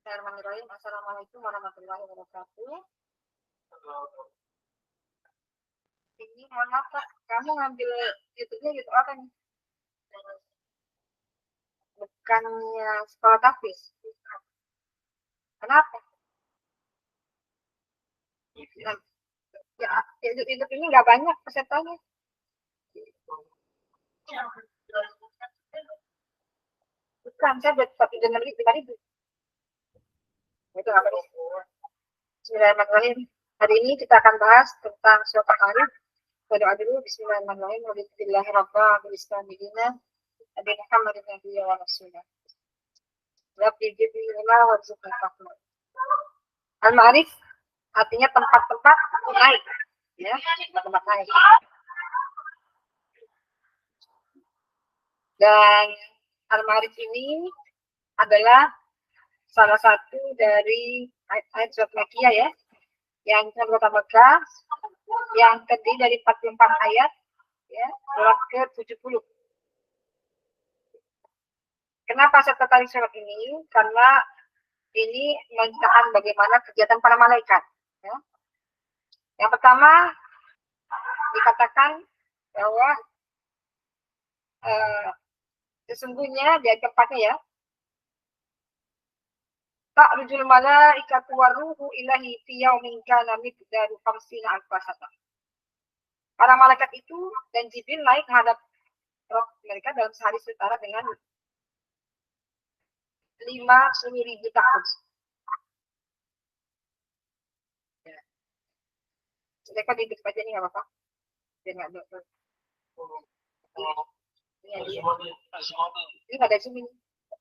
Bismillahirrahmanirrahim. Assalamualaikum warahmatullahi wabarakatuh. Ini mohon maaf Pak, kamu ngambil YouTube-nya gitu apa nih? Bukannya sekolah tahfiz. Kenapa? Ya, YouTube ini nggak banyak pesertanya. Bukan, saya buat 1.500.000. Itu apa nih? Bismillahirrahmanirrahim. Hari ini kita akan bahas tentang suatu hari. Berdoa dulu. Bismillahirrahmanirrahim. Bismillahirrahmanirrahim. Abi Muhammadin Nabiyya wa Rasulullah. Rabbi jibrillah wa rizqna. Al-Ma'arif artinya tempat-tempat naik, ya, tempat naik. Dan Al-Ma'arif ini adalah salah satu dari ayat surat Makkiyah, ya, yang kota Mekah, yang terdiri dari 44 ayat, ya, surat ke-70. Kenapa saya tertarik surat ini? Karena ini menceritakan bagaimana kegiatan para malaikat. Ya. Yang pertama dikatakan bahwa sesungguhnya di ayat keempatnya, ya, ta'rujul malaikatu waruhu ilahi fi yaumin kana miqdaru 50 alfa sana. Para malaikat itu dan Jibril naik menghadap roh mereka dalam sehari setara dengan 50.000 tahun. Ya. Mereka di depan aja nih nggak apa-apa. Biar nggak dokter. Ini nggak ada zoom ini.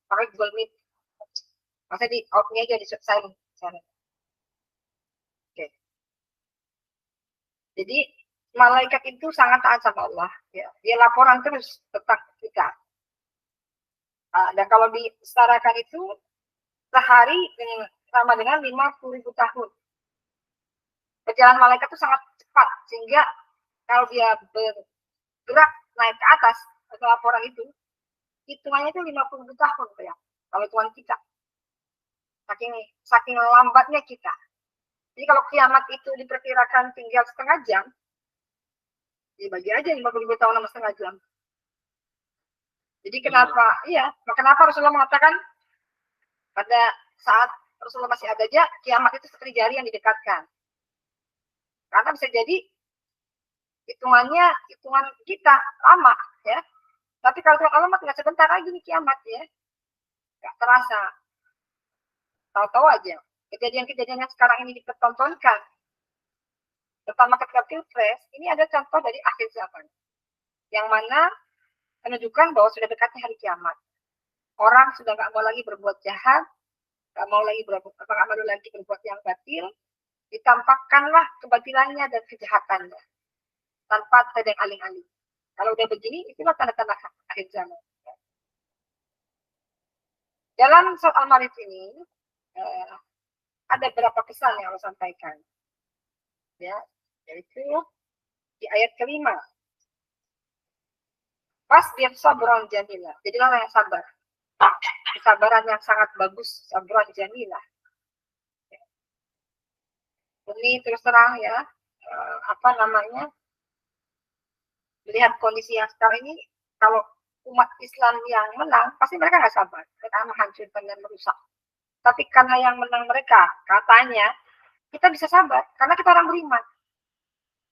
Pakai Google Meet. Masa di out-nya aja di silent. Oke. Jadi malaikat itu sangat taat sama Allah. Ya. Dia laporan terus tentang kita. Dan kalau disetarakan itu sehari sama dengan 50.000 tahun. Perjalanan malaikat itu sangat cepat sehingga kalau dia bergerak naik ke atas atau laporan itu hitungannya itu 50.000 tahun, ya. Kalau hitungan kita. Saking lambatnya kita. Jadi kalau kiamat itu diperkirakan tinggal setengah jam, dibagi aja 50.000 tahun sama setengah jam. Jadi kenapa Rasulullah mengatakan pada saat Rasulullah masih ada aja, kiamat itu seperti jari yang didekatkan. Karena bisa jadi hitungan kita lama, ya. Tapi kalau Allah nggak sebentar lagi nih kiamat, ya. Nggak terasa. Tahu-tahu aja. Kejadian-kejadian yang sekarang ini dipertontonkan. Terutama ketika Pilpres, ini ada contoh dari akhir zaman. Yang mana menunjukkan bahwa sudah dekatnya hari kiamat. Orang sudah nggak mau lagi berbuat jahat, nggak mau lagi berbuat yang batil, ditampakkanlah kebatilannya dan kejahatannya tanpa tedeng aling-aling. Kalau udah begini, itulah tanda-tanda akhir zaman. Dalam surat Al-Ma'arij ini ada beberapa pesan yang Allah sampaikan, ya, yaitu di ayat kelima. Fasbir sabran jamila. Jadilah orang yang sabar. Kesabaran yang sangat bagus, sabran jamila. Ini terus terang, ya, melihat kondisi yang sekarang ini, kalau umat Islam yang menang, pasti mereka nggak sabar. Mereka menghancurkan dan merusak. Tapi karena yang menang mereka, katanya, kita bisa sabar. Karena kita orang beriman.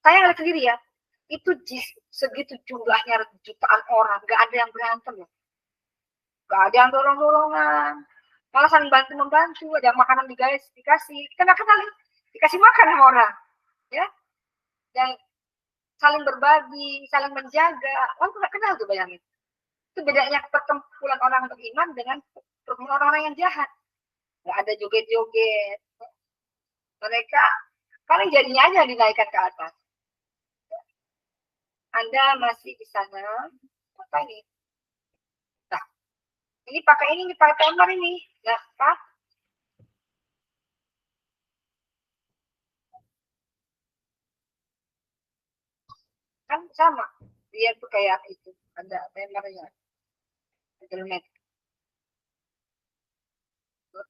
Saya ngeliat sendiri, ya, itu segitu jumlahnya jutaan orang, nggak ada yang berantem, ya. Nggak ada yang dorong-dorongan. Malah saling bantu-membantu, ada yang makanan dikasih. Kita nggak kenal, dikasih makan sama orang. Ya. Dan saling berbagi, saling menjaga. Orang nggak kenal tuh, bayangin. Itu bedanya perkumpulan orang beriman dengan perkumpulan orang-orang yang jahat. Nggak ada joget-joget. Mereka paling jadinya aja dinaikkan ke atas. Anda masih di sana, apa ini? Nah, ini pakai timer ini. Nah, Pak. Kan sama. Dia tuh kayak itu. Ada timernya. Internet.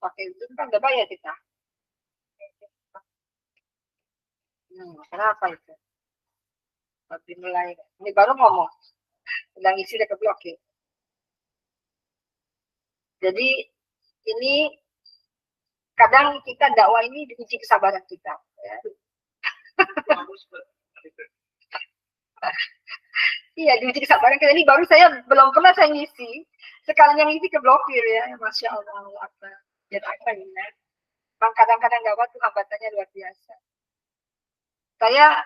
pakai itu kan udah bayar kita. Kenapa itu? Lebih mulai ini baru ngomong, udah ngisi udah keblokir. Jadi ini kadang kita dakwah ini diuji kesabaran kita. Ya. Iya, diuji kesabaran kita. Ini baru saya belum pernah saya ngisi. Sekalian yang ngisi keblokir ya. Masya Allah. Ya, apa ini? Bang, kadang-kadang gawat tuh hambatannya luar biasa. Saya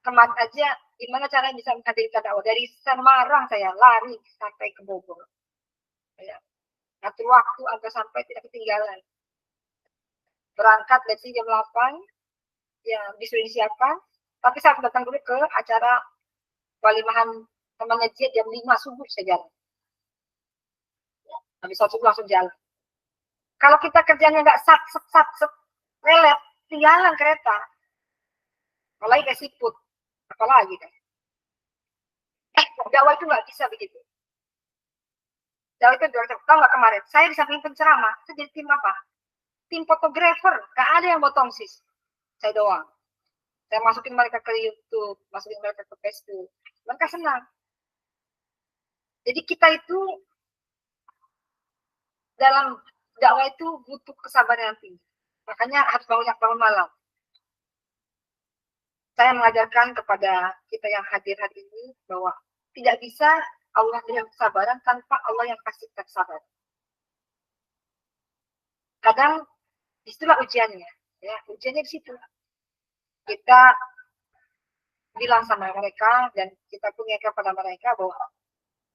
kemarin aja, gimana caranya bisa menghadiri dakwah? Dari Semarang saya lari sampai ke Bogor. Ya. Ngatur waktu agar sampai tidak ketinggalan. Berangkat dari jam 8, ya disuruh siapkan. Tapi saya datang dulu ke acara walimahan temannya dia jam 5 subuh saya jalan. Habis subuh langsung jalan. Kalau kita kerjanya nggak sat lelet, tinggalan kereta. Apalagi kayak siput, apalagi kan. Dakwah itu nggak bisa begitu. Dakwah itu tahu nggak kemarin? Saya di samping penceramah, saya jadi tim apa? Tim fotografer, nggak ada yang botong sis. Saya doang. Saya masukin mereka ke YouTube, masukin mereka ke Facebook. Mereka senang. Jadi kita itu dalam dakwah itu butuh kesabaran yang tinggi. Makanya harus bangun malam. Saya mengajarkan kepada kita yang hadir hari ini bahwa tidak bisa Allah berikan kesabaran tanpa Allah yang kasih kesabaran. Kadang disitulah ujiannya, ya ujiannya di situ. Kita bilang sama mereka dan kita punya kepada mereka bahwa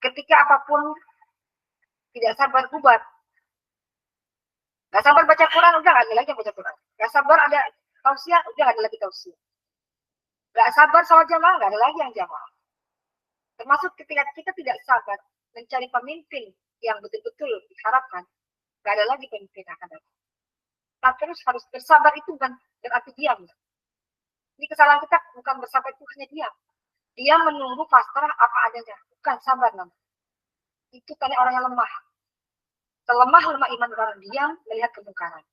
ketika apapun tidak sabar bubar. Gak sabar baca Quran, udah gak ada lagi yang baca Quran. Gak sabar ada tausiah, udah gak ada lagi tausiah. Gak sabar sholat jamaah, gak ada lagi yang jamaah. Termasuk ketika kita tidak sabar mencari pemimpin yang betul-betul diharapkan, gak ada lagi pemimpin yang akan datang. Nah, terus harus bersabar itu bukan berarti diam. Ini kesalahan kita bukan bersabar itu hanya diam. Dia menunggu pasrah apa adanya, bukan sabar namanya. Itu tanya orang yang lemah. Selemah-lemah iman orang diam melihat kemungkaran.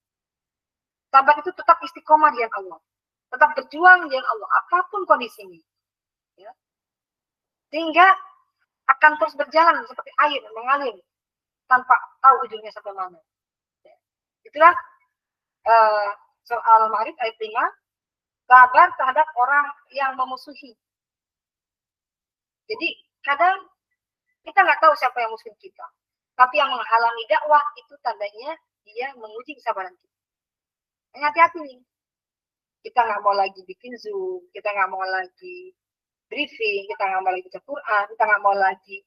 Sabar itu tetap istiqomah dengan Allah. Tetap berjuang dengan Allah, apapun kondisinya. Ya. Sehingga akan terus berjalan seperti air mengalir tanpa tahu ujungnya sampai mana. Ya. Itulah soal Al-Ma'arij ayat 5. Sabar terhadap orang yang memusuhi. Jadi kadang kita nggak tahu siapa yang musuh kita. Tapi yang menghalangi dakwah itu tandanya dia menguji kesabaran kita. Hati-hati nih. Kita nggak mau lagi bikin Zoom, kita nggak mau lagi briefing, kita nggak mau lagi baca Quran, kita nggak mau lagi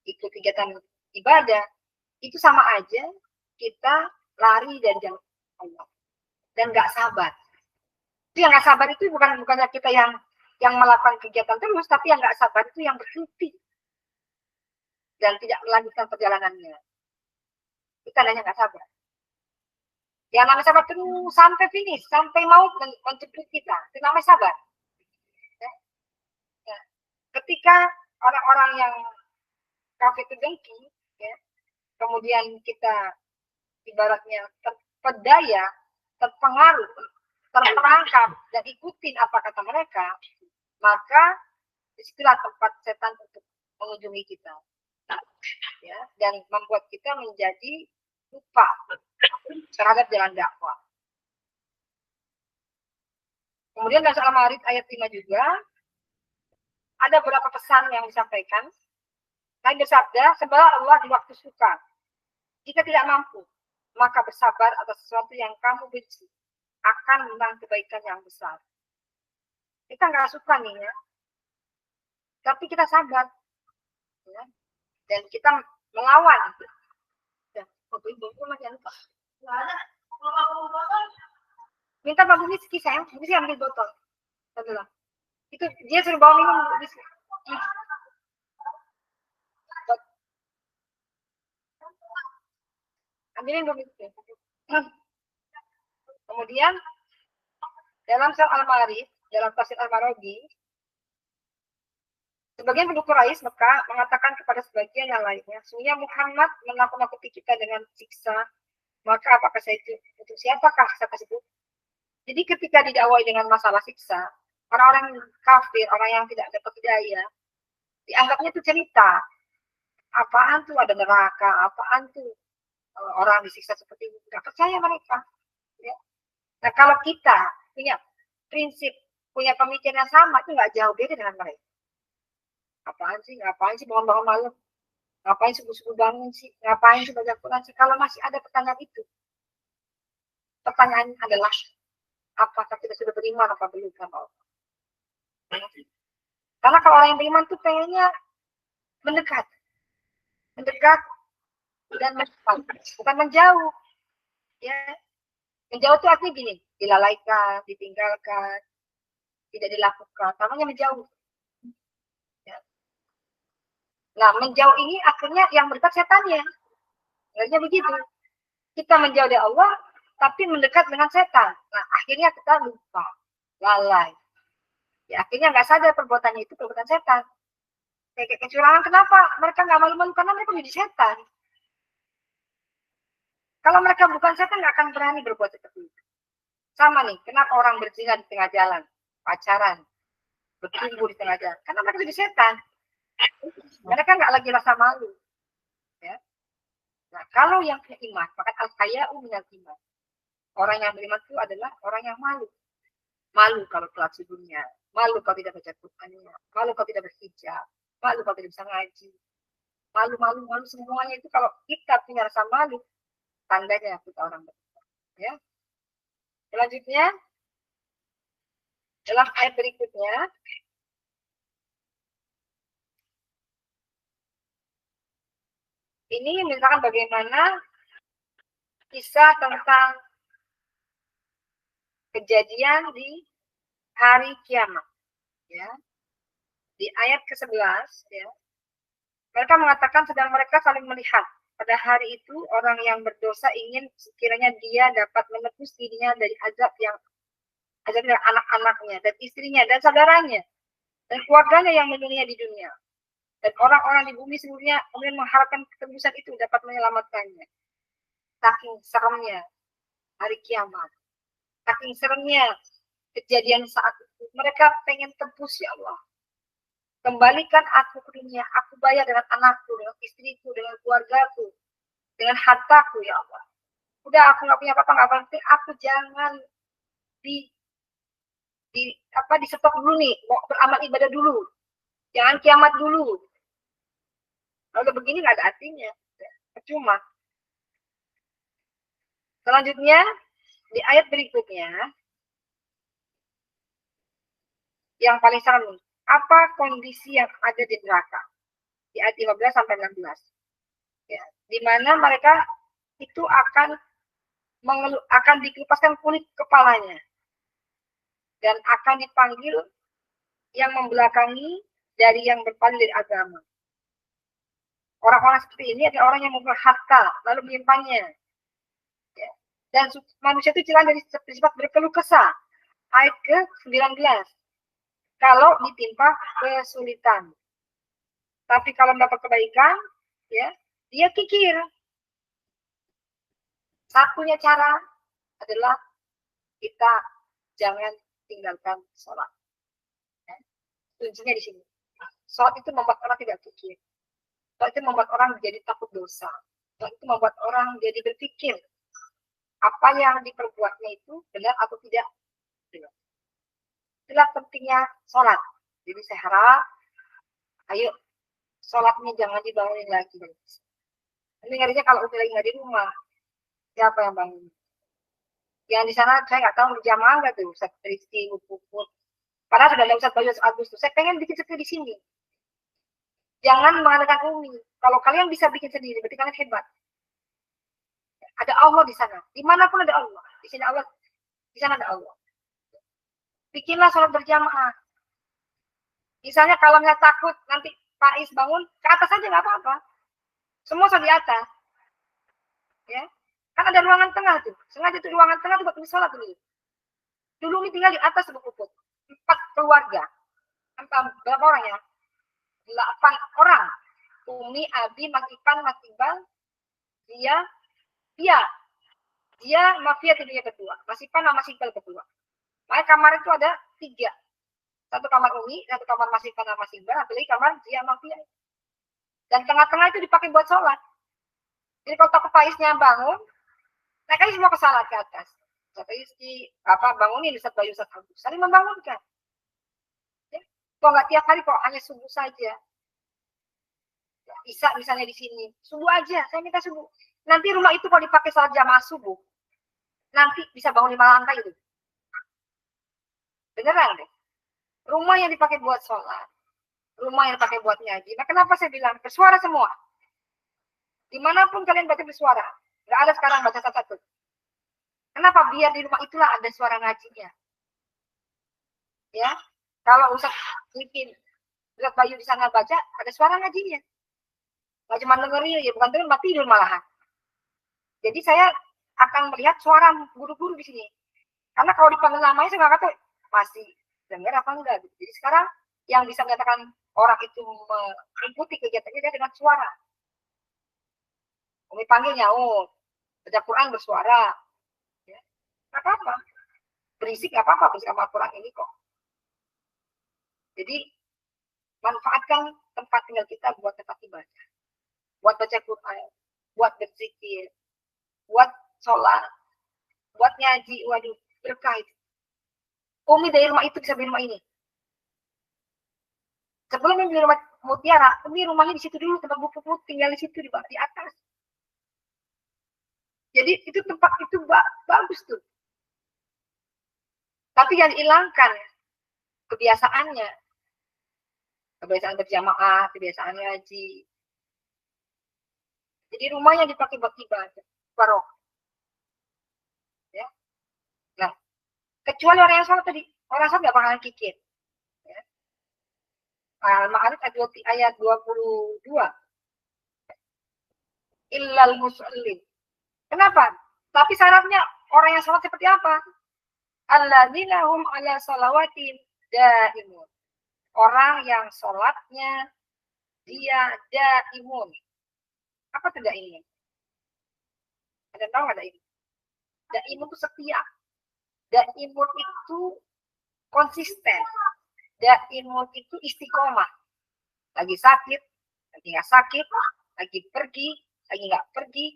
ikut kegiatan ibadah. Itu sama aja kita lari dari jalan Allah dan nggak sabar. Itu yang nggak sabar itu bukannya kita yang melakukan kegiatan terus, tapi yang nggak sabar itu yang berhenti dan tidak melanjutkan perjalanannya. Itu tandanya nggak sabar. Yang namanya sabar terus sampai finish, sampai maut menjemput kita. Itu namanya sabar. Ya. Ya. Ketika orang-orang yang kafir itu dengki, ya, kemudian kita ibaratnya terpedaya, terpengaruh, terperangkap dan ikutin apa kata mereka, maka disitulah tempat setan untuk mengunjungi kita. Ya, dan membuat kita menjadi lupa terhadap jalan dakwah. Kemudian dalam Al-Ma'arij ayat 5 juga ada beberapa pesan yang disampaikan. Nabi bersabda, sebalah Allah di waktu suka. Jika tidak mampu, maka bersabar atas sesuatu yang kamu benci akan menang kebaikan yang besar. Kita nggak suka nih ya, tapi kita sabar. Ya. Dan kita melawan. Ya, minta Pak Whisky sayang, Whisky ambil botol. Adalah. Itu dia suruh bawa minum Whisky. Ambilin dulu itu. Kemudian dalam surah Al-Ma'arij, dalam tafsir Al-Maraghib, sebagian penduduk Quraisy Mekah mengatakan kepada sebagian yang lainnya, sesungguhnya Muhammad menakut-nakuti kita dengan siksa Maka apakah saya itu untuk siapakah saya kasih itu? Jadi ketika didakwai dengan masalah siksa, orang-orang kafir, orang yang tidak dapat hidayah, dianggapnya itu cerita. Apaan tuh ada neraka, apaan tuh orang disiksa seperti itu. Nggak percaya mereka. Ya. Nah kalau kita punya prinsip, punya pemikiran yang sama, itu nggak jauh beda dengan mereka. Ngapain sih bangun-bangun malam? Ngapain subuh-subuh bangun sih? Ngapain sih baca Quran sih? Kalau masih ada pertanyaan itu, pertanyaan adalah apakah kita sudah beriman apa belum sama Allah? Karena kalau orang yang beriman tuh pengennya mendekat, mendekat dan mendekat, bukan menjauh. Ya, menjauh tuh artinya gini, dilalaikan, ditinggalkan, tidak dilakukan, namanya menjauh. Ya. Nah, menjauh ini akhirnya yang mendekat setannya. Akhirnya begitu. Kita menjauh dari Allah, tapi mendekat dengan setan. Nah, akhirnya kita lupa, lalai. Ya, akhirnya nggak sadar perbuatannya itu perbuatan setan. Kayak kecurangan, kenapa? Mereka nggak malu-malu karena mereka menjadi setan. Kalau mereka bukan setan, nggak akan berani berbuat seperti itu. Sama nih, kenapa orang berzina di tengah jalan, pacaran, bertumbuh di tengah jalan? Karena mereka jadi setan. Mereka nggak lagi rasa malu. Ya. Nah, kalau yang punya iman, maka al-haya'u minal iman. Orang yang beriman itu adalah orang yang malu. Malu kalau telat sujudnya, malu kalau tidak baca Qur'annya, malu kalau tidak berhijab, malu kalau tidak bisa ngaji. Malu semuanya itu kalau kita punya rasa malu, tandanya kita orang beriman. Ya. Selanjutnya, dalam ayat berikutnya, ini misalkan bagaimana kisah tentang kejadian di hari kiamat. Ya. Di ayat ke-11, ya, mereka mengatakan sedang mereka saling melihat. Pada hari itu, orang yang berdosa ingin sekiranya dia dapat menebus dirinya dari azab dari anak-anaknya, dan istrinya, dan saudaranya, dan keluarganya yang mendunia di dunia. Dan orang-orang di bumi seluruhnya kemudian mengharapkan ketebusan itu dapat menyelamatkannya. Saking seremnya hari kiamat. Saking seremnya kejadian saat itu. Mereka pengen tebus, ya Allah. Kembalikan aku ke dunia. Aku bayar dengan anakku, dengan istriku, dengan keluargaku, dengan hartaku, ya Allah. Udah aku nggak punya apa-apa, nggak penting. Aku jangan di stop dulu nih, mau beramal ibadah dulu, jangan kiamat dulu. Kalau begini nggak ada artinya, percuma. Selanjutnya di ayat berikutnya yang paling serem, apa kondisi yang ada di neraka, di ayat 15 sampai 16, ya, di mana mereka itu akan dikelupaskan kulit kepalanya dan akan dipanggil yang membelakangi dari yang berpaling dari agama. Orang-orang seperti ini adalah orang yang mempunyai harta lalu menyimpannya. Ya. Dan manusia itu jalan dari sifat berkeluh kesah. Ayat ke-19. Kalau ditimpa kesulitan. Tapi kalau mendapat kebaikan, ya, dia kikir. Satunya cara adalah kita jangan tinggalkan sholat. Ya. Kuncinya di sini. Sholat itu membuat orang tidak kikir. Sholat itu membuat orang jadi takut dosa. Sholat itu membuat orang jadi berpikir apa yang diperbuatnya itu benar atau tidak. Itulah pentingnya sholat. Jadi saya harap, ayo sholatnya jangan dibangunin lagi. Ini ngerinya kalau udah lagi nggak di rumah, siapa yang bangun? Yang di sana saya nggak tahu berjamaah nggak tuh, Ustaz Rizky, Puput. Padahal sudah ada Ustaz Bayu Agustus. Saya pengen bikin seperti di sini. Jangan mengadakan umi. Kalau kalian bisa bikin sendiri, berarti kalian hebat. Ada Allah di sana. Dimanapun ada Allah. Di sini Allah, di sana ada Allah. Bikinlah sholat berjamaah. Misalnya kalau nggak takut nanti Pak Is bangun, ke atas aja nggak apa-apa. Semua sholat di atas. Ya. Kan ada ruangan tengah tuh. Sengaja tuh ruangan tengah tuh buat sholat dulu. Dulu ini tinggal di atas Ibu Puput. 4 keluarga. Berapa orang ya? 8 orang. Umi, Abi, Mas Ipan, Mas Iqbal, dia. Dia mafia dunia berdua, Mas Ipan sama Mas Iqbal berdua. Makanya kamar itu ada 3. Satu kamar Umi, satu kamar Mas Ipan sama Mas Iqbal, satu lagi kamar dia mafia. Dan tengah-tengah itu dipakai buat sholat. Jadi kalau takut Faiznya bangun, mereka semua ke salat ke atas. Kata istri, bangunin Ustaz Bayu, Ustaz Agus. Saling membangunkan. Ya. Kok nggak tiap hari, kok hanya subuh saja. Ya, Isa misalnya di sini, subuh aja, saya minta subuh. Nanti rumah itu kalau dipakai salat jamaah subuh, nanti bisa bangun 5 lantai itu. Beneran deh. Rumah yang dipakai buat sholat, rumah yang dipakai buat ngaji. Nah, kenapa saya bilang bersuara semua? Dimanapun kalian baca bersuara. Nggak ada sekarang baca satu-satu. Kenapa? Biar di rumah itulah ada suara ngajinya. Ya, kalau Ustaz bikin Ustaz Bayu di sana baca, ada suara ngajinya. Nggak cuma dengerin, ya bukan dengerin, tidur malahan. Jadi saya akan melihat suara guru-guru di sini. Karena kalau dipanggil namanya, saya nggak kata pasti dengar apa enggak. Jadi sekarang yang bisa menyatakan orang itu mengikuti kegiatannya dia dengan suara. Umi panggilnya, baca Quran bersuara. Ya. Nggak apa-apa. Berisik nggak apa-apa, berisik sama Quran ini kok. Jadi, manfaatkan tempat tinggal kita buat tempat ibadah. Buat baca Quran, buat berzikir, buat sholat, buat ngaji, waduh, berkah itu. Umi dari rumah itu bisa beli rumah ini. Sebelum beli rumah Mutiara, Umi rumahnya di situ dulu, tempat buku tinggal di situ di atas. Jadi itu tempat itu bagus tuh. Tapi jangan hilangkan kebiasaannya. Kebiasaan berjamaah, kebiasaan ngaji. Jadi rumahnya dipakai buat ibadah, barok. Ya. Nah, kecuali orang yang sholat tadi, orang sholat nggak bakalan kikir. Ya. Al-Ma'arij ayat 22. Illal musallin. Kenapa? Tapi syaratnya orang yang sholat seperti apa? Alladzina hum ala salawatin daimun. Orang yang sholatnya dia daimun. Apa itu daimun? Ada tahu ada ini? Daimun itu setia. Daimun itu konsisten. Daimun itu istiqomah. Lagi sakit, lagi nggak sakit, lagi pergi, lagi nggak pergi,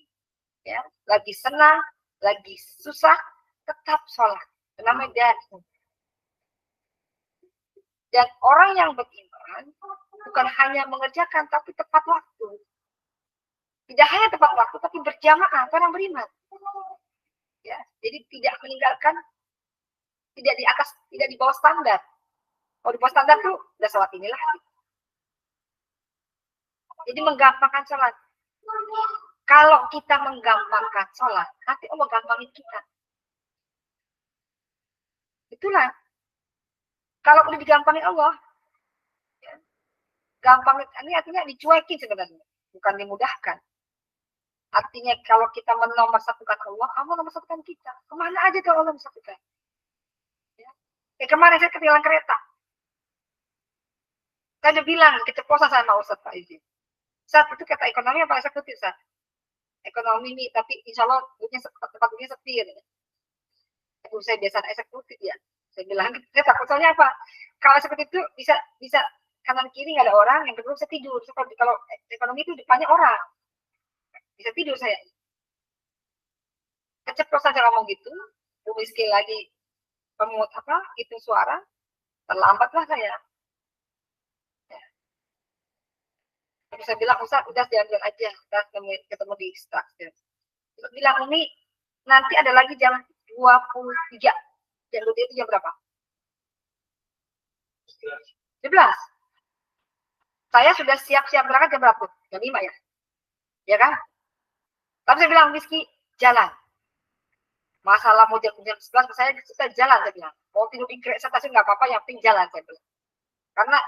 ya, lagi senang, lagi susah, tetap sholat. Namanya daimun. Dan orang yang beriman bukan hanya mengerjakan, tapi tepat waktu. Tidak hanya tepat waktu, tapi berjamaah, orang beriman. Ya, jadi tidak meninggalkan, tidak di atas, tidak di bawah standar. Kalau di bawah standar tuh udah sholat inilah. Jadi menggampangkan sholat. Kalau kita menggampangkan sholat, nanti Allah gampangin kita. Itulah. Kalau udah digampangin Allah, ya, gampang ini artinya dicuekin sebenarnya, bukan dimudahkan. Artinya kalau kita menomorsatukan Allah, Allah nomorsatukan kita. Kemana aja tuh Allah nomorsatukan. Ya. Kemarin saya ketinggalan kereta. Saya udah bilang keceplosan sama Ustaz Pak Izin. Saat itu kata ekonomi apa eksekutif saat? Ekonomi nih, tapi insya Allah tempat duduknya sepi. Ya. Saya biasa eksekutif ya. Saya bilang, saya takut soalnya apa? Kalau seperti itu bisa kanan kiri nggak ada orang, yang kedua bisa tidur. Kalau ekonomi itu depannya orang, bisa tidur saya. Keceplosan saya ngomong gitu, sekali lagi itu suara, terlambatlah saya. Ya. Tapi saya bilang, Ustaz, udah jalan aja, kita ketemu di stasiun. Terus bilang, Umi, nanti ada lagi jam 23. Jam 23 itu jam berapa? 11. Saya sudah siap-siap berangkat jam berapa? Jam 5 ya? Ya kan? Tapi saya bilang, Rizky, jalan. Masalah mau jam 11, saya jalan, saya bilang. Mau tidur di stasiun nggak apa-apa, yang penting jalan, saya bilang. Karena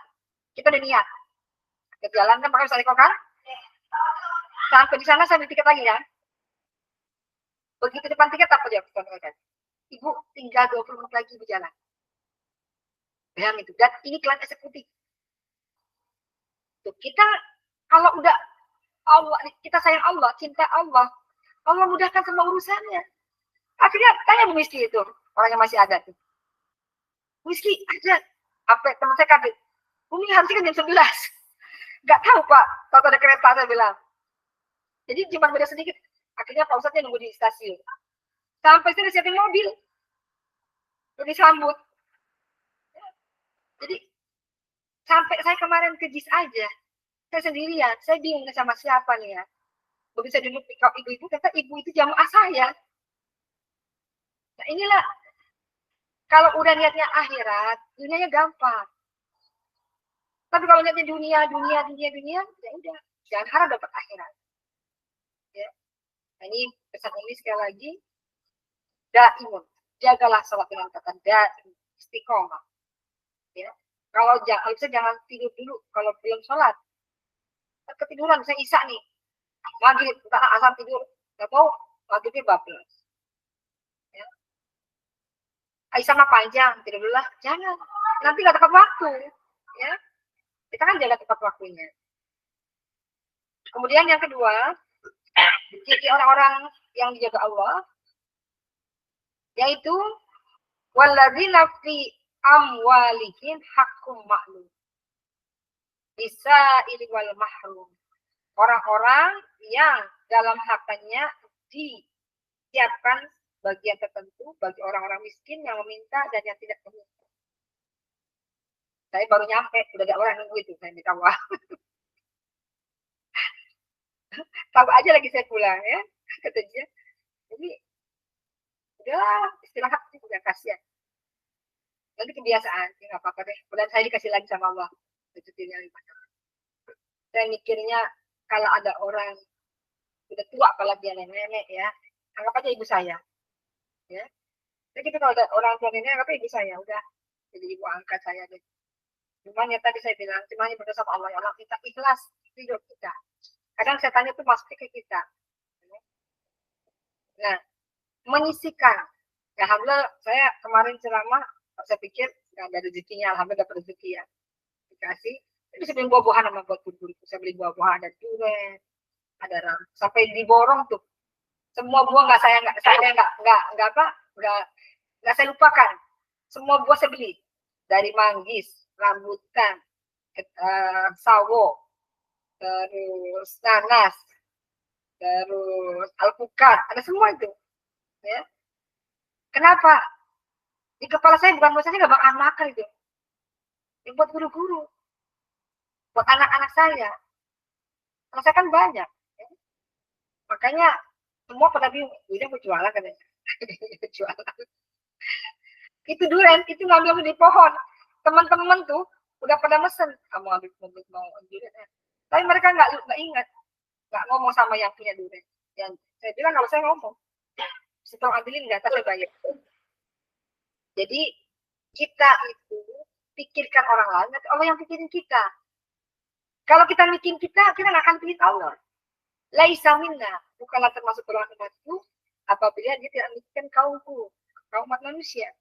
kita udah niat. Ke jalan kan pakai Sariko kan? Sampai di sana saya beli tiket lagi ya. Begitu depan tiket apa dia? Ibu tinggal 20 menit lagi berjalan. Bayang itu. Dan ini klien eksekutif. Tuh, kita kalau udah Allah, kita sayang Allah, cinta Allah, Allah mudahkan semua urusannya. Akhirnya tanya Bu Miski itu, orang yang masih ada tuh. Miski ada. Apa teman saya kaget. Bumi harusnya kan jam 11. Nggak tahu Pak, tahu ada kereta saya bilang. Jadi cuma beda sedikit. Akhirnya Pak Ustadznya nunggu di stasiun. Sampai sini siapin mobil. Udah disambut. Jadi sampai saya kemarin ke JIS aja. Saya sendirian. Saya bingung sama siapa nih ya. Begitu saya duduk pick up ibu-ibu, kata ibu itu jamaah saya. Nah inilah, kalau udah niatnya akhirat, dunianya gampang. Tapi kalau niatnya dunia, ya udah, jangan harap dapat akhirat. Ya. Nah, ini pesan ini sekali lagi, daimun, jagalah sholat dengan kata daim, istiqomah. Ya. Kalau bisa jangan tidur dulu kalau belum sholat. Ketiduran, saya isak nih, maghrib, entah asal tidur, nggak tahu maghribnya bablas. Ya. Aisyah mah panjang, tidur dulu lah, jangan. Nanti nggak tepat waktu. Ya. Kita kan jaga tepat waktunya. Kemudian yang kedua, jadi orang-orang yang dijaga Allah, yaitu walladzina fi amwalihim haqqum ma'lum bisa wal mahrum. Orang-orang yang dalam hartanya disiapkan bagian tertentu bagi orang-orang miskin yang meminta dan yang tidak meminta. Saya baru nyampe, udah ada orang nunggu itu, saya minta wah. Tahu aja lagi saya pulang ya, kata dia. Jadi udahlah, istirahat sih, udah kasihan. Nanti kebiasaan, ya nggak apa-apa deh. Kemudian saya dikasih lagi sama Allah. Saya mikirnya kalau ada orang udah tua, apalagi dia nenek ya, anggap aja ibu saya. Ya. Jadi kita kalau ada orang tua nenek, anggap aja ibu saya, udah. Jadi ibu angkat saya deh. Cuman ya tadi saya bilang, cuman berdoa sama Allah, ya Allah kita ikhlas hidup kita. Kadang setannya itu masuk ke kita. Nah, menyisikan. Ya, alhamdulillah saya kemarin ceramah, saya pikir nggak ada rezekinya, alhamdulillah dapat rezeki ya. Dikasih, jadi saya beli buah-buahan sama buat guru. Saya beli buah-buahan, ada durian, ada ram, sampai diborong tuh. Semua buah nggak saya lupakan. Semua buah saya beli, dari manggis, rambutan, sawo, terus nanas, terus alpukat, ada semua itu. Ya. Kenapa? Di kepala saya bukan buat saya nggak bakal makan itu. Ini buat guru-guru, buat anak-anak saya. Anak saya kan banyak. Ya. Makanya semua pada bingung, udah mau jualan katanya. Jualan. Itu durian, itu ngambil di pohon. Teman-teman tuh udah pada mesen, kamu ambil mau durian. Tapi mereka nggak ingat, nggak ngomong sama yang punya durian. Yang saya bilang kalau saya ngomong, setelah ambilin nggak, saya bayar. Jadi kita itu pikirkan orang lain, nanti Allah yang pikirin kita. Kalau kita mikirin kita nggak akan pilih Allah. Laisa minna, bukanlah termasuk golongan umatku apabila dia tidak memikirkan kaumku, kaum umat manusia.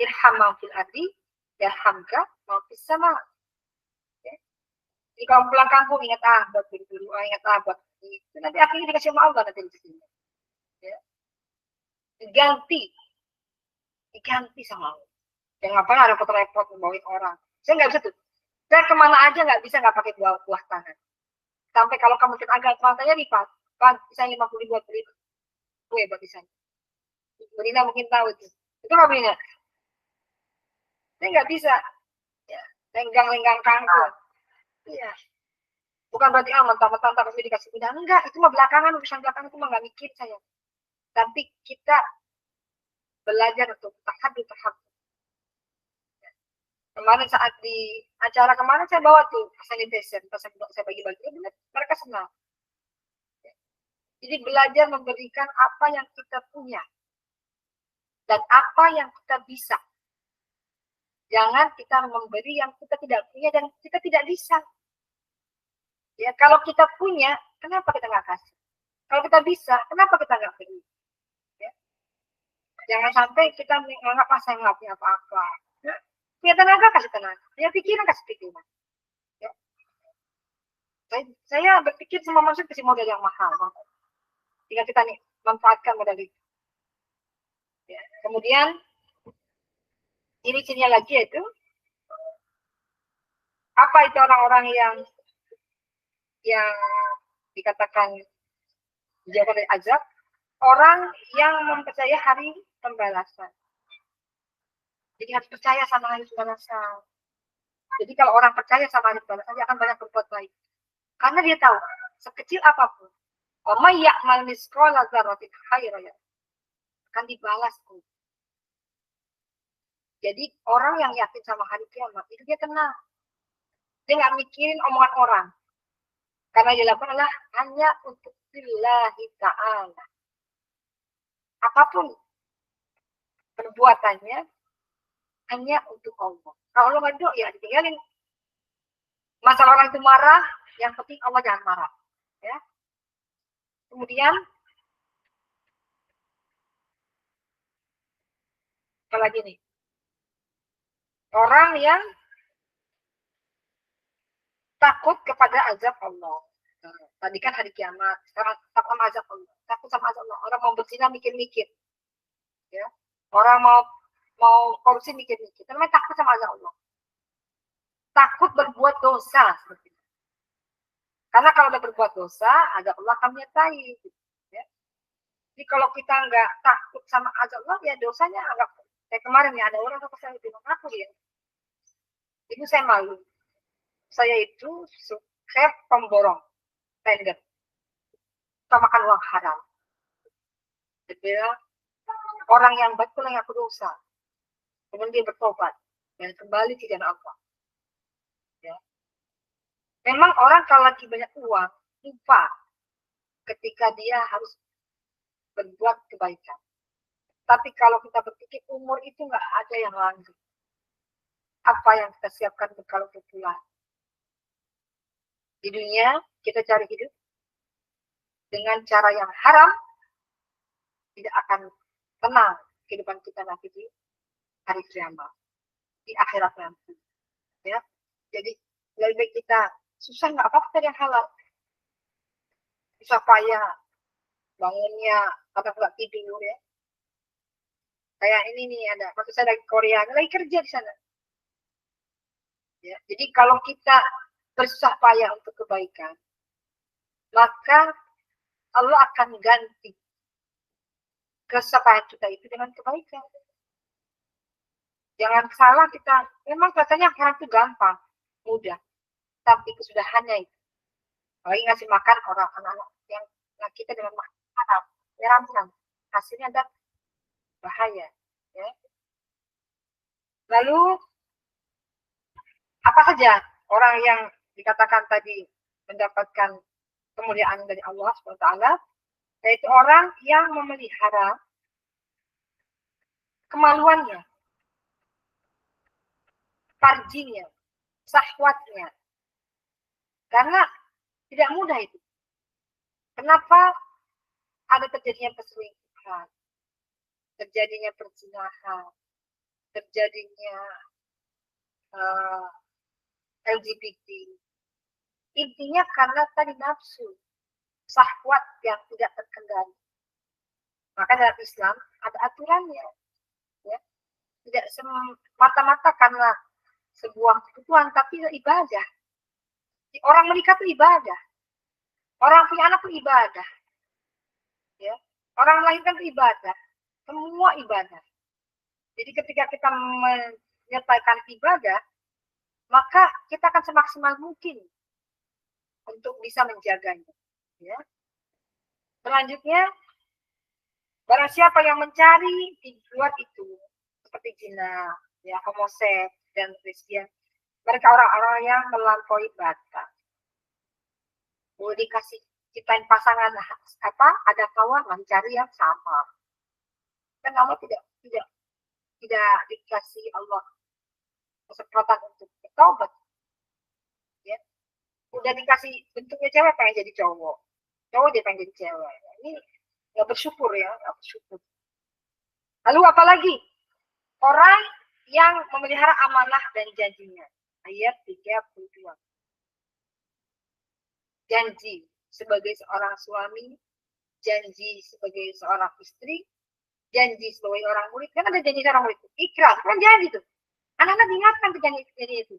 Irham ma fil ardi, yarhamka ma fis sama. Ya. Jadi kalau pulang kampung ingat buat guru, ingat buat itu, nanti akhirnya dikasih sama Allah nanti di sini. Ya. Diganti sama Allah. Yang ngapain ada repot-repot membawain orang. Saya nggak bisa tuh. Saya kemana aja nggak bisa nggak pakai buah tangan. Sampai kalau kamu kita agak matanya lipat, misalnya 50 buat beli kue buat misalnya. Berina mungkin tahu itu. Itu nggak belinya. Saya nggak bisa. Ya, lenggang-lenggang kangkung. Iya. Bukan berarti mentang-mentang tapi dikasih pindah. Enggak, itu mah belakangan, urusan belakangan itu mah nggak mikir saya. Tapi kita belajar untuk tahadud. Kemarin saat di acara kemarin saya bawa tuh sanitizer, saya bagi-bagi, mereka senang. Jadi belajar memberikan apa yang kita punya dan apa yang kita bisa. Jangan kita memberi yang kita tidak punya dan kita tidak bisa. Ya, kalau kita punya, kenapa kita nggak kasih? Kalau kita bisa, kenapa kita nggak beri? Ya. Jangan sampai kita menganggap saya nggak punya apa-apa. Ya. Punya tenaga, kasih tenaga. Punya pikiran, kasih pikiran. Ya. Saya berpikir semua manusia kasih modal yang mahal. Tinggal kita nih manfaatkan modal itu. Ya. Kemudian ciri-cirinya lagi yaitu apa itu orang-orang yang dikatakan jauh dari azab? Orang yang mempercayai hari pembalasan. Jadi harus percaya sama hari pembalasan. Jadi kalau orang percaya sama hari pembalasan, dia akan banyak berbuat baik. Karena dia tahu, sekecil apapun, may ya'mal misqala dzarratin khairan akan dibalas. Jadi orang yang yakin sama hari kiamat, itu dia tenang. Dia nggak mikirin omongan orang. Karena yang dilakukan adalah hanya untuk lillahi ta'ala. Apapun perbuatannya, hanya untuk Allah. Kalau Allah nggak doa, ya ditinggalin. Masalah orang itu marah, yang penting Allah jangan marah. Ya. Kemudian, apa lagi nih? Orang yang takut kepada azab Allah. Tadi kan hari kiamat, sekarang takut sama azab Allah. Takut sama azab Allah. Orang mau berzina mikir-mikir. Ya. Orang mau korupsi mikir-mikir. Tapi takut sama azab Allah. Takut berbuat dosa. Karena kalau udah berbuat dosa, azab Allah akan menyertai. Ya. Jadi kalau kita nggak takut sama azab Allah, ya dosanya agak kayak kemarin ya ada orang tuh saya bilang aku ya. Itu saya malu. Saya itu saya pemborong, tender. Kita makan uang haram. Jadi orang yang baik itu yang aku dosa. Kemudian dia bertobat dan kembali ke jalan Allah. Ya. Memang orang kalau lagi banyak uang, lupa ketika dia harus berbuat kebaikan. Tapi kalau kita berpikir umur itu nggak ada yang lanjut. Apa yang kita siapkan kalau pulang? Di dunia kita cari hidup dengan cara yang haram, tidak akan tenang kehidupan kita nanti di hari kiamat, di akhirat nanti. Ya, jadi lebih baik kita susah nggak apa-apa yang halal, susah payah bangunnya kadang nggak tidur ya. Kayak ini nih ada, maksud saya dari Korea, lagi kerja di sana. Ya, jadi kalau kita bersusah payah untuk kebaikan, maka Allah akan ganti kesabaran kita itu dengan kebaikan. Jangan salah kita, memang katanya akhirat itu gampang, mudah, tapi kesudahannya itu. Apalagi ngasih makan orang anak-anak yang kita dengan makan, ya rampung, hasilnya ada bahaya. Ya. Lalu apa saja orang yang dikatakan tadi mendapatkan kemuliaan dari Allah SWT, yaitu orang yang memelihara kemaluannya, farjinya, syahwatnya. Karena tidak mudah itu. Kenapa ada terjadinya perselingkuhan, terjadinya perzinahan, terjadinya LGBT. Intinya karena tadi nafsu, syahwat yang tidak terkendali. Maka dalam Islam ada aturannya. Ya. Tidak semata-mata karena sebuah kebutuhan, tapi ibadah. Orang menikah itu ibadah. Orang punya anak itu ibadah. Ya. Orang melahirkan itu ibadah. Semua ibadah. Jadi ketika kita menyertakan ibadah, maka kita akan semaksimal mungkin untuk bisa menjaganya. Ya. Selanjutnya, barang siapa yang mencari di luar itu, seperti zina, ya, homoseks, dan lesbian, mereka orang-orang yang melampaui batas. Boleh dikasih ciptain pasangan apa? Ada kawan mencari yang sama. Kan Allah tidak dikasih Allah kesempatan untuk bertobat. Ya. Udah dikasih bentuknya cewek pengen jadi cowok dia pengen jadi cewek. Ini nggak bersyukur ya, nggak bersyukur. Lalu apalagi orang yang memelihara amanah dan janjinya. Ayat 32. Janji sebagai seorang suami, janji sebagai seorang istri, janji sebagai orang murid, kan ada janji orang murid, ikrar, kan janji tuh. Anak-anak diingatkan ke janji itu.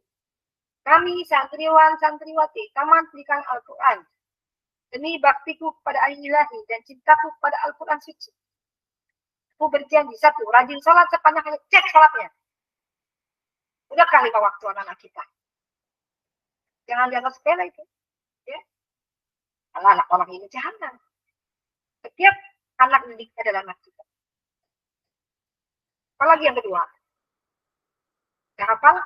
Kami santriwan santriwati taman pendidikan Al-Quran demi baktiku pada ilahi dan cintaku pada Al-Quran suci. Aku berjanji, satu, rajin sholat sepanjang hari, cek sholatnya. Udahkah 5 waktu anak-anak kita? Jangan dianggap sepele itu. Ya. Anak orang ini jangan. Setiap anak didik adalah anak kita. Apalagi yang kedua? Yang hafal?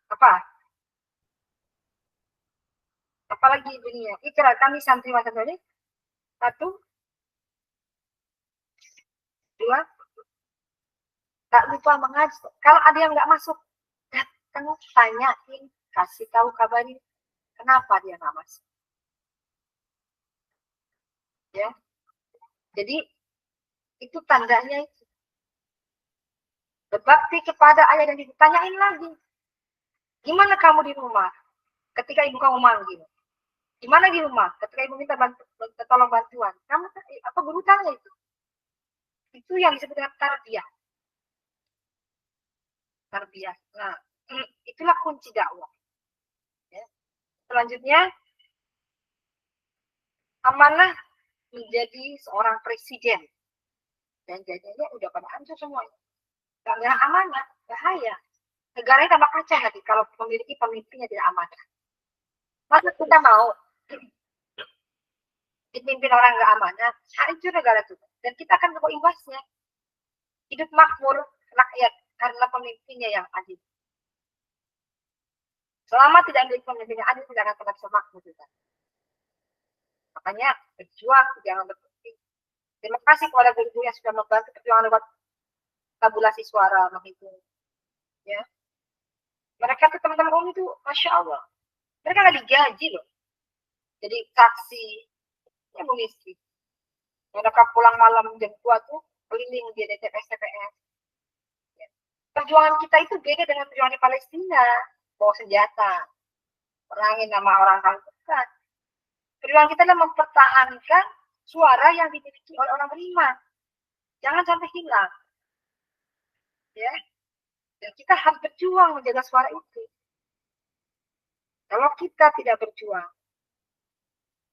Apa? Apalagi dunia. Ikrar kami santriwan santriwati. 1, 2, tak lupa mengaji. Kalau ada yang nggak masuk, datang tanyain, kasih tahu kabarin kenapa dia nggak masuk. Ya, jadi itu tandanya itu. Berbakti kepada ayah dan ibu, tanyain lagi. Gimana kamu di rumah? Ketika ibu kamu manggil. Gimana di rumah? Ketika ibu minta tolong bantuan. Kamu apa guru tanya itu? Itu yang disebut dengan tarbiyah. Tarbiyah. Nah, itulah kunci dakwah. Ya. Selanjutnya, amanah menjadi seorang presiden. Dan jadinya udah pada hancur semuanya. Karena amanah, bahaya. Negaranya tambah kacau nanti kalau memiliki pemimpinnya tidak amanah. Masa kita mau dipimpin orang nggak amanah, hancur negara itu. Dan kita akan bawa imbasnya. Hidup makmur rakyat karena pemimpinnya yang adil. Selama tidak ada pemimpinnya adil, tidak akan pernah bisa makmur juga. Makanya berjuang, jangan berhenti. Terima kasih kepada guru-guru yang sudah membantu perjuangan lewat tabulasi suara menghitung. Ya. Mereka tuh teman-teman umum itu, masya Allah, mereka nggak digaji loh. Jadi saksi, ya Bu Misri. Mereka pulang malam jam 2 tuh keliling di TPS. Ya. Perjuangan kita itu beda dengan perjuangan di Palestina, bawa senjata, perangin nama orang bukan. Perjuangan kita adalah mempertahankan suara yang dimiliki oleh orang beriman. Jangan sampai hilang. Ya. Dan kita harus berjuang menjaga suara itu. Kalau kita tidak berjuang,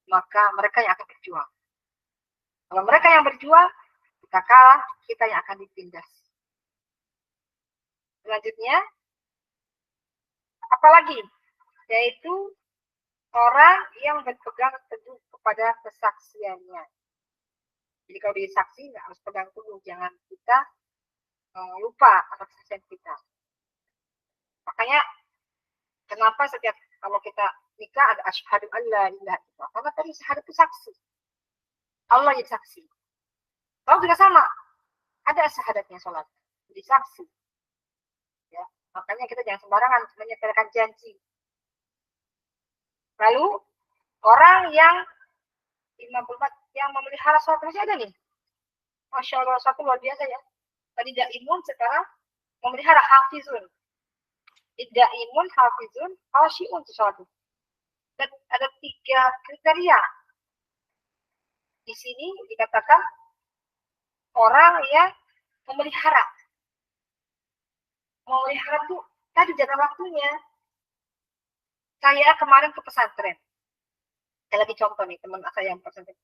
maka mereka yang akan berjuang. Kalau mereka yang berjuang, kita kalah, kita yang akan ditindas. Selanjutnya, apalagi? Yaitu orang yang berpegang teguh kepada kesaksiannya. Jadi kalau dia saksi, nggak harus pegang teguh. Jangan kita lupa atas kesaksian kita. Makanya, kenapa setiap kalau kita nikah ada asyhadu an la ilaha illallah. Karena tadi syahadat itu saksi. Allah jadi saksi. Kalau juga sama, ada syahadatnya sholat. Jadi saksi. Ya, makanya kita jangan sembarangan menyepelekan janji. Lalu orang yang 54 yang memelihara sholat masih ada nih. Masya Allah, satu luar biasa ya. Tadi tidak imun, sekarang memelihara hafizun. Tidak imun, hafizun, khasyi'un sesuatu. Dan ada 3 kriteria. Di sini dikatakan orang yang memelihara. Memelihara itu tadi jaga waktunya. Saya kemarin ke pesantren. Saya lagi contoh nih teman saya yang pesantren.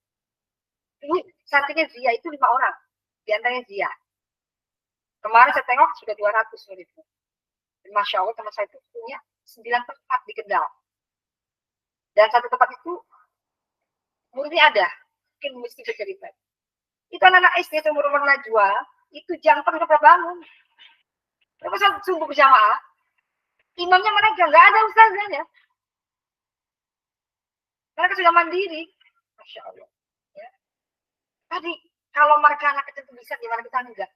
Ini santrinya Zia itu 5 orang. Di antaranya Zia. Kemarin saya tengok sudah 200 muridnya. Masya Allah teman saya itu punya 9 tempat di Kendal. Dan satu tempat itu muridnya ada. Mungkin mesti bercerita. Itu anak-anak SD umur Najwa, itu jam udah bangun. Mereka sungguh berjamaah. Imamnya mereka nggak ada ustazahnya. Mereka sudah mandiri. Masya Allah. Ya. Tadi kalau mereka anak kecil itu bisa, gimana kita enggak?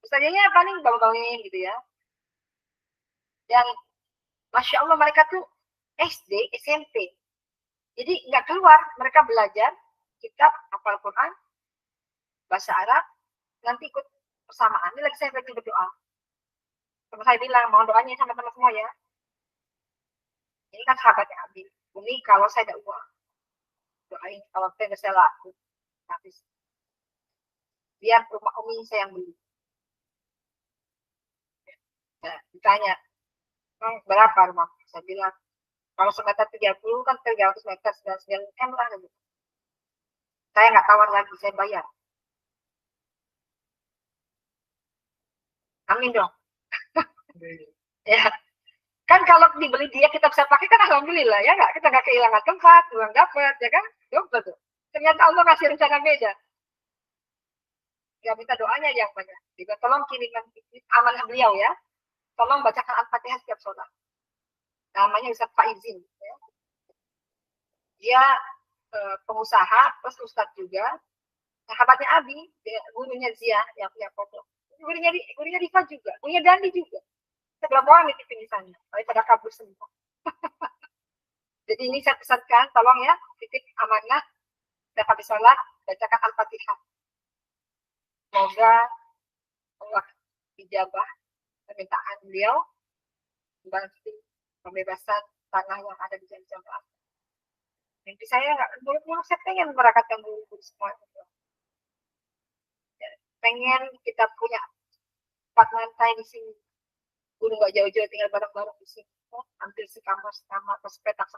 Ustazahnya paling bangun-bangunin gitu ya. Dan Masya Allah mereka tuh SD, SMP. Jadi nggak keluar, mereka belajar kitab, hafal Quran, bahasa Arab, nanti ikut persamaan. Ini lagi saya lagi berdoa. Teman saya bilang, mohon doanya sama teman semua ya. Ini kan sahabatnya Abi. Umi kalau saya ada uang, doain kalau teh saya laku habis. Biar rumah Umi saya yang beli. Nah, ditanya, berapa rumah? Saya bilang, kalau semeter 30 kan 300 meter, 99 M lah. Gitu. Saya nggak tawar lagi, saya bayar. Amin dong. Ya, kan kalau dibeli dia kita bisa pakai kan alhamdulillah ya nggak, kita nggak kehilangan tempat, uang dapat ya kan, betul. Ternyata Allah kasih rencana beda. Ya minta doanya yang banyak. Juga tolong kirimkan amanah beliau ya. Tolong bacakan Al-Fatihah setiap sholat. Namanya Ustaz Faizin. Ya. Dia pengusaha, plus Ustadz juga. Sahabatnya Abi, gurunya Zia yang punya foto. Gurunya Rifa juga, gurunya Dandi juga. Sebelah orang nitipin di sana, daripada kabur semua. Jadi ini saya pesankan, tolong ya, titip amanah, dan habis sholat, bacakan Al-Fatihah. Semoga Allah ijabah permintaan beliau, membantu pembebasan tanah yang ada di Jamaah. Mimpi saya nggak muluk-muluk, saya pengen merakatkan guru-guru semua. Pengen kita punya 4 lantai di sini. Guru nggak jauh-jauh, tinggal bareng-bareng di sini. Hampir sekamar, sepetak.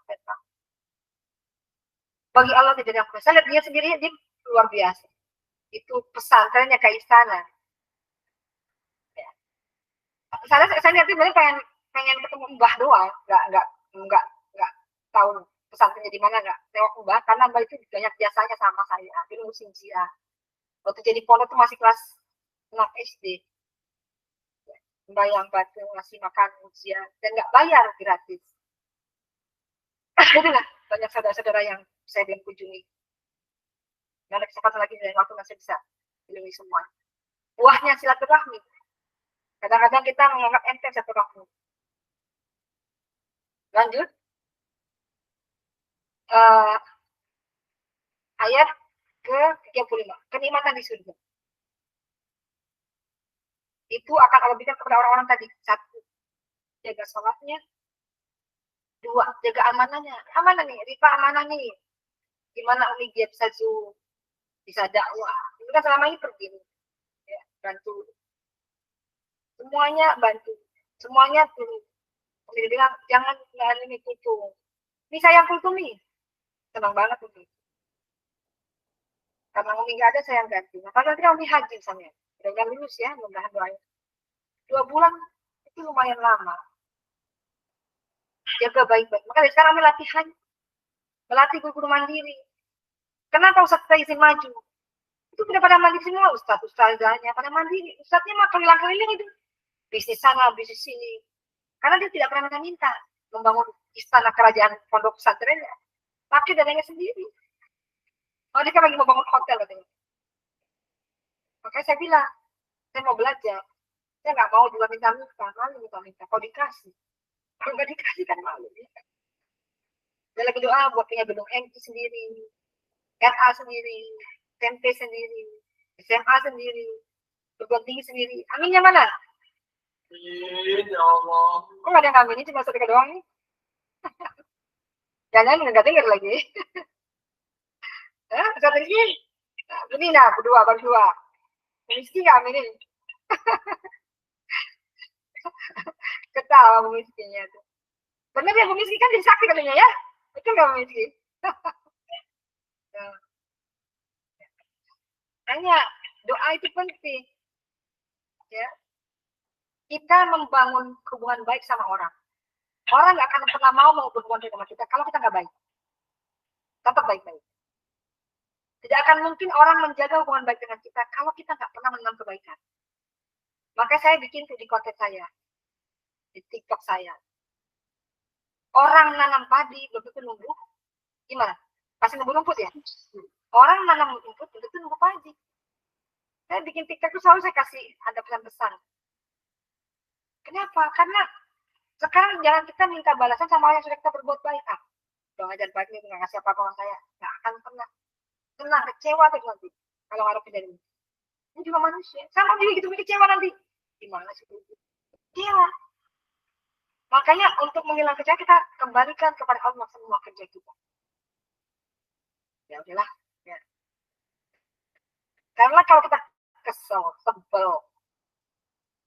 Bagi Allah tidak ada yang saya lihat dia sendiri, dia luar biasa. Itu pesantrennya kayak istana. Ya. Saya lihat dia pengen ketemu Mbah doang, nggak tahu pesantrennya di mana, nggak tengok Mbah, karena Mbah itu banyak jasanya sama saya. Dulu musim Sia. Waktu jadi pondok itu masih kelas 6 SD. Mbah yang bantu ngasih makan usia dan nggak bayar, gratis. Itulah banyak saudara-saudara yang saya belum kunjungi. Dan ada kesempatan lagi dan waktu masih bisa kunjungi semua. Buahnya silaturahmi. Kadang-kadang kita menganggap enteng silaturahmi. Lanjut. Ayat ke-35. Kenikmatan di surga. Itu akan Allah berikan kepada orang-orang tadi. 1, jaga sholatnya. 2, jaga amanahnya. Amanah nih, Rifa amanah nih. Gimana Umi dia bisa Zoom, bisa dakwah. Ini kan selama ini pergi. Ya, bantu. Semuanya bantu. Semuanya turun. Umi bilang, jangan ini kultum. Ini saya yang kultum nih. Senang banget Umi. Karena Umi nggak ada, saya yang ganti. Nah, kalau nanti Umi haji misalnya. Udah lulus ya, mudah-mudahan doain. 2 bulan itu lumayan lama. Jaga baik-baik. Makanya sekarang Umi latihan. Melatih guru mandiri. Kenapa Ustaz kita izin maju? Itu sudah pada mandiri semua Ustazahnya pada mandiri. Ustaznya mah keliling-keliling itu. Bisnis sana, bisnis sini. Karena dia tidak pernah minta membangun istana kerajaan pondok pesantrennya. Pakai dananya sendiri. Oh, dia kan lagi mau bangun hotel katanya. Makanya saya bilang, saya mau belajar. Saya nggak mau juga minta-minta. Malu minta-minta. Kalau dikasih. Kalau nggak dikasih kan malu. Ya. Dia lagi doa buat punya gedung MT sendiri. RA sendiri. SMP sendiri. SMA sendiri. Perguruan tinggi sendiri. Aminnya mana? Ya Allah. Kok nggak ada yang aminin, cuma sedekah doang nih? Jangan nggak denger lagi. Satu lagi. Ini nah, berdua. Miskin nggak aminin? Ketawa Bu Miskinnya tuh. Bener ya Bu Miskin kan jadi saksi katanya ya? Betul nggak Bu Miskin? Hanya doa itu penting. Ya. Kita membangun hubungan baik sama orang. Orang nggak akan pernah mau berhubungan dengan kita kalau kita nggak baik. Tetap baik-baik. Tidak akan mungkin orang menjaga hubungan baik dengan kita kalau kita nggak pernah menanam kebaikan. Maka saya bikin di konten saya, di TikTok saya. Orang nanam padi belum tentu nunggu. Gimana? Pasti nunggu rumput ya? Orang nanam rumput belum tentu nunggu padi. Saya bikin TikTok itu selalu saya kasih ada pesan-pesan. Kenapa? Karena sekarang jangan kita minta balasan sama orang yang sudah kita berbuat baik. Udah ngajar baik nih, nggak ngasih apa-apa sama saya. Nggak akan pernah. Tenang, kecewa tuh nanti. Kalau ngarepin dari ini. Ini juga manusia. Sama juga gitu, kecewa nanti. Gimana sih? Kecewa. Makanya untuk menghilang kecewa, kita kembalikan kepada Allah semua kerja kita. Ya udahlah. Ya. Karena kalau kita kesel, sebel,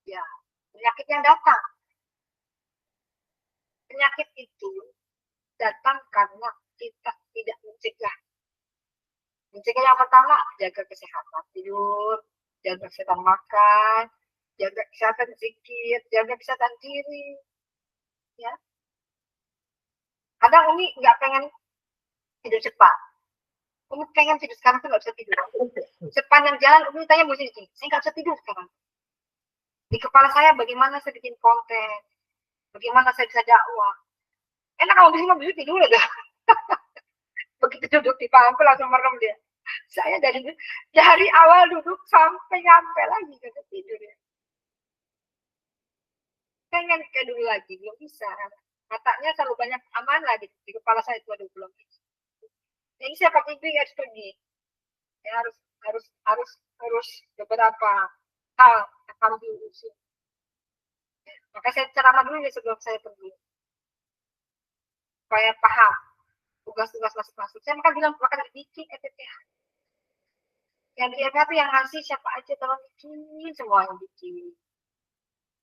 ya penyakit yang datang. Penyakit itu datang karena kita tidak mencegah. Mencegah yang pertama, jaga kesehatan tidur, jaga kesehatan makan, jaga kesehatan zikir, jaga kesehatan diri. Ya. Kadang Umi nggak pengen tidur cepat. Umi pengen tidur sekarang tuh nggak bisa tidur. Sepanjang jalan Umi tanya Bu Cici, saya nggak bisa tidur sekarang. Di kepala saya bagaimana saya bikin konten, bagaimana saya bisa dakwah. Enak kalau bisa bisa tidur aja. Begitu duduk di pangku langsung merem dia. Saya dari awal duduk sampai nyampe lagi ke tidur ya. Pengen kayak dulu lagi, belum bisa. Matanya terlalu banyak aman lagi di kepala saya itu belum bisa. Ini siapa TV harus pergi. Ya, harus beberapa hal akan diurusin. Maka saya ceramah dulu ya sebelum saya pergi. Supaya paham tugas-tugas masing-masing. Saya makan bilang makan bikin EPPH. Yang di EPPH yang ngasih siapa aja tolong bikin semua yang bikin.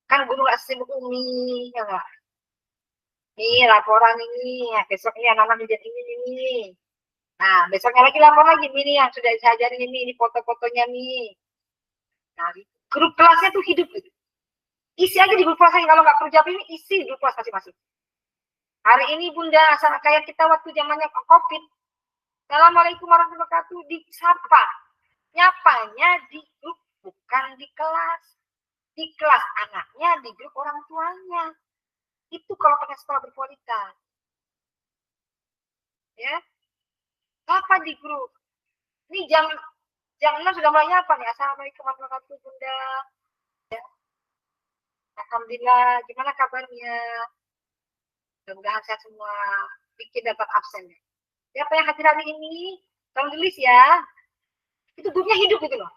Kan guru nggak sibuk Umi, ya nggak? Nih laporan ini, ya, besoknya anak-anak jadi ini. Nah, besoknya lagi lapor lagi nih yang sudah saya ajarin ini foto-fotonya nih. Nah, grup kelasnya tuh hidup gitu. Isi aja di grup kelas kalau nggak kerja ini isi di grup kelas masing-masing. Hari ini Bunda, sama kayak kita waktu zamannya COVID. Assalamualaikum warahmatullahi wabarakatuh, disapa. Nyapanya di grup, bukan di kelas. Di kelas anaknya, di grup orang tuanya. Itu kalau pakai sekolah berkualitas. Ya. Apa di grup? Ini jam 6 sudah mulai apa nih? Assalamualaikum warahmatullahi wabarakatuh, Bunda. Ya. Alhamdulillah, gimana kabarnya? Mudah-mudahan sehat semua. Bikin dapat absen. Siapa yang hadir hari ini? Tolong tulis ya. Itu grupnya hidup gitu loh.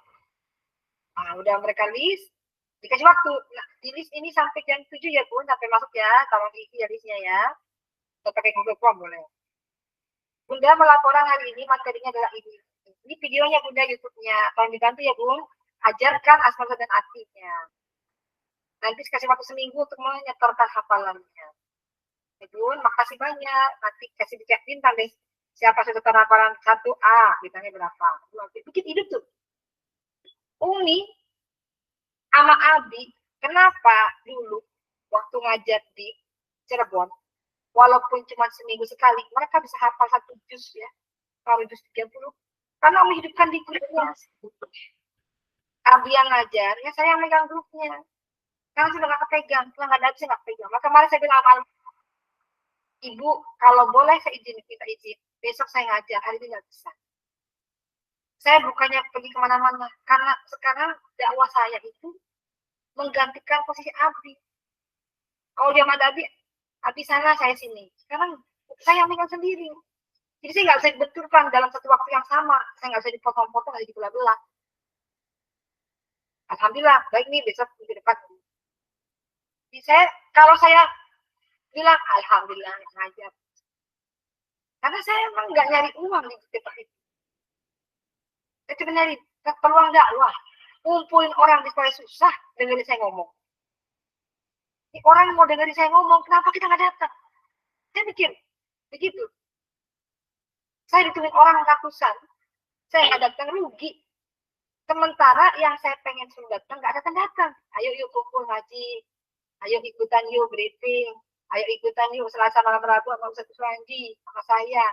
Nah, udah mereka list, dikasih waktu. Nah, di list ini sampai jam 7 ya Bun, sampai masuk ya. Tolong diisi ya listnya ya. Atau pakai Google Form boleh. Bunda melaporan hari ini materinya adalah ini. Ini videonya Bunda YouTube-nya. Tolong dibantu ya Bun. Ajarkan asmara dan artinya. Nanti kasih waktu seminggu untuk menyetorkan hafalannya. Ya Bun, makasih banyak. Nanti kasih dicek bintang deh. Siapa setor hafalan 1A, bintangnya berapa. Bikin hidup tuh. Umi sama Abi, kenapa dulu waktu ngajar di Cirebon, walaupun cuma seminggu sekali, mereka bisa hafal 1 juz ya, kalau juz 30. Karena Umi hidupkan di grupnya. Abi yang ngajar, ya saya yang megang grupnya. Karena sudah nggak kepegang, setelah nggak ada saya nggak pegang. Maka kemarin saya bilang sama Ibu, kalau boleh saya izin, kita izin. Besok saya ngajar, hari ini nggak bisa. Saya bukannya pergi kemana-mana, karena sekarang dakwah saya itu menggantikan posisi Abi. Kalau dia ada Abi sana, saya sini. Sekarang saya yang megang sendiri. Jadi saya nggak bisa dibenturkan dalam satu waktu yang sama. Saya nggak bisa dipotong-potong, nggak dibelah-belah. Alhamdulillah, baik nih besok minggu depan. Jadi kalau saya bilang alhamdulillah ngajar. Karena saya emang nggak nyari uang di tempat itu. Saya cuma nyari peluang dakwah. Ngumpulin orang di sekolah susah dengerin saya ngomong. Ini orang mau dengerin saya ngomong, kenapa kita nggak datang? Saya pikir begitu. Saya ditungguin orang ratusan, saya nggak datang rugi. Sementara yang saya pengen suruh datang nggak datang. Ayo yuk kumpul ngaji, ayo ikutan yuk briefing, ayo ikutan yuk Selasa malam Rabu sama Ustaz Suwanji sama saya.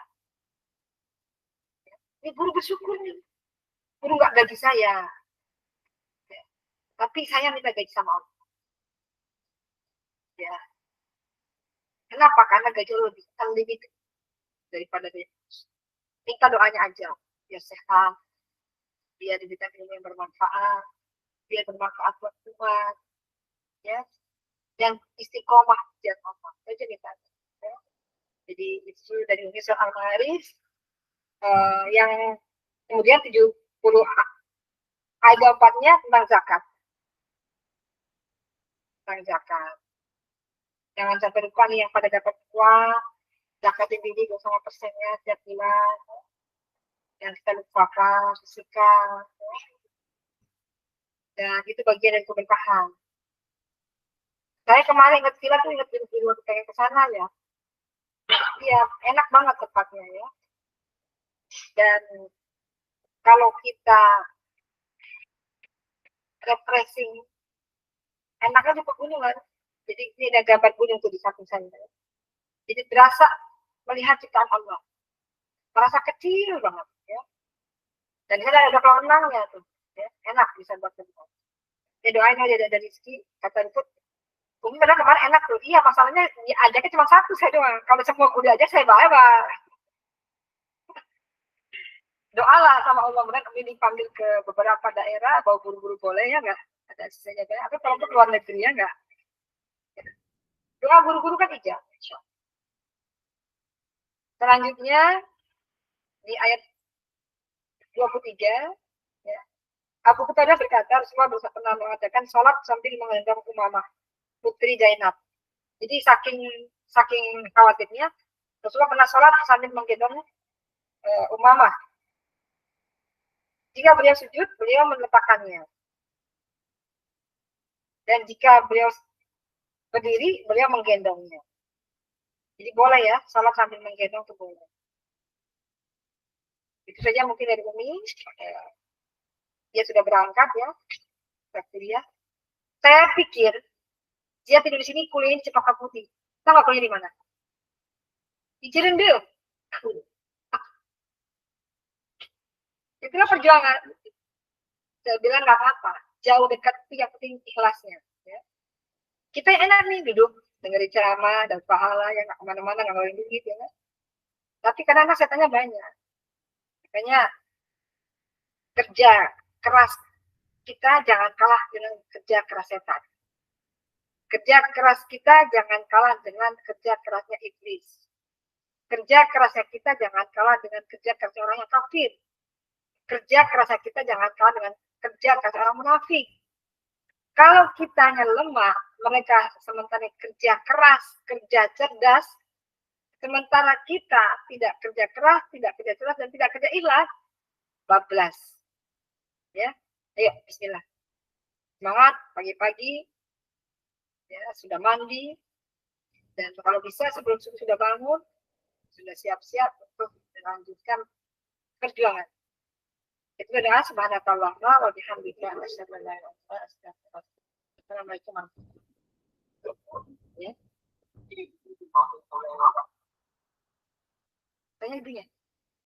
Ini guru bersyukur nih, guru nggak gaji saya, tapi saya minta gaji sama Allah. Ya. Kenapa? Karena gaji lebih unlimited daripada gaji. Minta doanya aja, biar sehat, biar diberikan ilmu yang bermanfaat, biar bermanfaat buat umat, ya, dan istiqomah biar Allah. Itu minta. Ya. Jadi itu dari Uni Al-Ma'arif yang kemudian 70 ayat 4-nya tentang zakat. Tentang zakat. Jangan sampai lupa nih yang pada dapat uang, zakat yang tinggi 0,5% setiap bulan. yang kita lupakan, sisihkan. Dan itu bagian dari keberkahan. Saya kemarin ingat villa tuh ingat dulu waktu pengen ke sana ya. Iya, enak banget tempatnya ya. Dan kalau kita refreshing, enaknya di pegunungan. Jadi ini ada gambar gunung tuh di samping sana. Jadi berasa melihat ciptaan Allah. Merasa kecil banget ya. Dan kita ada kolam renangnya tuh. Ya. Enak bisa buat berenang. Ya doain aja ada rezeki, kata itu. Umi padahal kemarin enak tuh. Iya, masalahnya ya, ajaknya cuma satu saya doang. Kalau semua kuda aja saya bawa. Doalah sama Allah, mudah Umi dipanggil ke beberapa daerah, bawa guru-guru boleh ya nggak? Ada sisanya banyak. Atau kalau ke luar negeri ya nggak? Doa guru-guru kan ijab. Selanjutnya di ayat 23 ya. Abu Qatadah berkata, Rasulullah pernah mengatakan sholat sambil menggendong Umamah putri Zainab. Jadi saking khawatirnya Rasulullah pernah sholat sambil menggendong Umamah. Jika beliau sujud, beliau meletakkannya. Dan jika beliau berdiri, beliau menggendongnya. Jadi boleh ya, sholat sambil menggendong itu boleh. Itu saja mungkin dari Umi. Dia sudah berangkat ya, kuliah. Saya pikir dia tidur di sini kuliah di Cepaka Putih. Tahu nggak kuliah di mana? Di Cirendil. Itulah perjuangan. Saya bilang nggak apa-apa. Jauh dekat itu yang penting ikhlasnya. Ya. Kita yang enak nih duduk dengerin ceramah dan pahala yang nggak kemana-mana nggak ngeluarin duit ya kan. Tapi kadang-kadang setannya banyak. Makanya kerja keras kita jangan kalah dengan kerja keras setan. Kerja keras kita jangan kalah dengan kerja kerasnya iblis. Kerja kerasnya kita jangan kalah dengan kerja kerasnya orang yang kafir. Kerja kerasnya kita jangan kalah dengan kerja keras orang munafik. Kalau kitanya lemah, mereka sementara kerja keras, kerja cerdas, sementara kita tidak kerja keras, tidak kerja cerdas, dan tidak kerja ikhlas, bablas. Ya, ayo Bismillah. Semangat pagi-pagi, ya sudah mandi, dan kalau bisa sebelum sudah bangun, sudah siap-siap untuk melanjutkan perjuangan. Itu adalah subhanakallahumma wa bihamdika asyhadu an la ilaha illa anta astaghfiruka wa atubu ilaik. Assalamualaikum warahmatullahi wabarakatuh. Ya. Tanya ibunya.